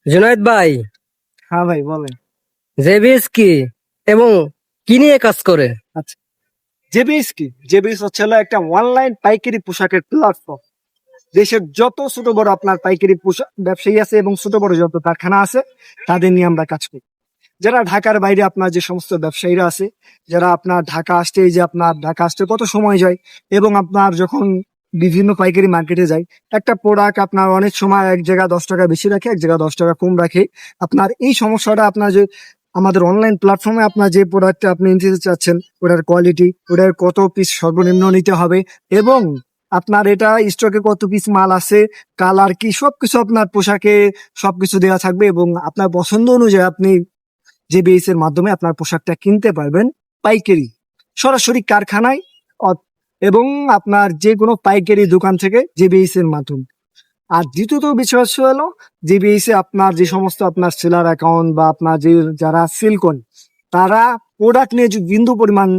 জুনায়েদ ভাই, হ্যাঁ ভাই বলেন। জেবিএস কি এবং কি নিয়ে কাজ করে? আচ্ছা, জেবিএস কি? জেবিএস হচ্ছে হলো একটা অনলাইন পাইকারি পোশাকের প্ল্যাটফর্ম। দেশের যত ছোট বড় আপনার পাইকারি পোশাক ব্যবসায়ী আছে এবং ছোট বড় যত কারখানা আছে তাদের নিয়ে আমরা কাজ করি। যারা ঢাকার বাইরে আপনার যে সমস্ত ব্যবসায়ীরা আছে, যারা আপনার ঢাকা আসতে, এই যে আপনার ঢাকা আসতে কত সময় যায়, এবং আপনার যখন বিভিন্ন পাইকারি মার্কেটে যায়, একটা প্রোডাক্ট আপনার অনেক সময় এক জায়গায় 10 টাকা বেশি রাখে, এক জায়গায় 10 টাকা কম রাখে। আপনার এই সমস্যাটা আপনার যে আমাদের অনলাইন প্ল্যাটফর্মে আপনার যে প্রোডাক্টটা আপনি নিতে চাচ্ছেন, ওটার কোয়ালিটি, ওটার কত পিস সর্বনিম্ন নিতে হবে, এবং আপনার এটা স্টকে কত পিস মাল আছে, কালার কি, সবকিছু আপনার পোশাকে সবকিছু দেওয়া থাকবে। এবং আপনার পছন্দ অনুযায়ী আপনি জেবিএস এর মাধ্যমে আপনার পোশাকটা কিনতে পারবেন পাইকারি, সরাসরি কারখানায়, এবং আপনার যে কোনো পাইকারি দোকান থেকে জেবিএস এর মাধ্যমে। আর দ্বিতীয়ত বিষয় হলো, জেবিএস এ আপনার যে সমস্ত আপনার সেলার অ্যাকাউন্ট বা আপনার যে যারা সেল করেন, তারা প্রোডাক্ট নিয়ে যদি বিন্দু পরিমাণ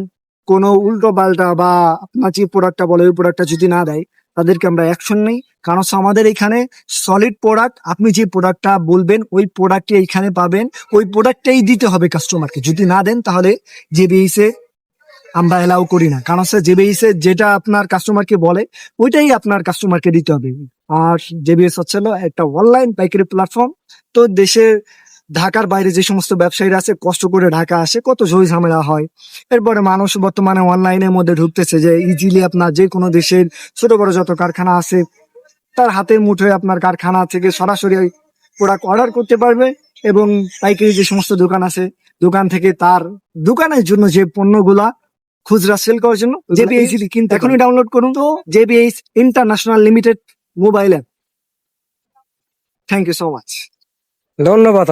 কোনো উল্টো পাল্টা বা আপনার যে প্রোডাক্টটা বলে ওই প্রোডাক্টটা যদি না দেয়, তাদেরকে আমরা অ্যাকশন নেই। কারণ হচ্ছে আমাদের এখানে সলিড প্রোডাক্ট, আপনি যে প্রোডাক্টটা বলবেন ওই প্রোডাক্টটি এইখানে পাবেন, ওই প্রোডাক্টটাই দিতে হবে কাস্টমারকে। যদি না দেন তাহলে জেবিএস এ আমরা এলাও করি না। কারণ হচ্ছে জেবিএস এ যেটা আপনার কাস্টমারকে বলে ওইটাই আপনার কাস্টমারকে দিতে হবে। আর জেবিএস হচ্ছে হলো একটা অনলাইন পাইকারি প্ল্যাটফর্ম। তো দেশে ঢাকার বাইরে যে সমস্ত ব্যবসায়ীরা আছে, কষ্ট করে ঢাকা আসে, কত ঝই ঝামেলা হয়। এরপরে মানুষ বর্তমানে অনলাইনের মধ্যে ঢুকতেছে, যে ইজিলি আপনার যে কোনো দেশের ছোট বড় যত কারখানা আছে তার হাতের মুঠোয় আপনার কারখানা থেকে সরাসরি প্রোডাক্ট অর্ডার করতে পারবে। এবং পাইকারি যে সমস্ত দোকান আছে, দোকান থেকে তার দোকানের জন্য যে পণ্যগুলা খুচরা সেল করার জন্য জেবিএস কিন্তু এখনই ডাউনলোড করুন তো, JBS international limited mobile app. Thank you so much. ধন্যবাদ।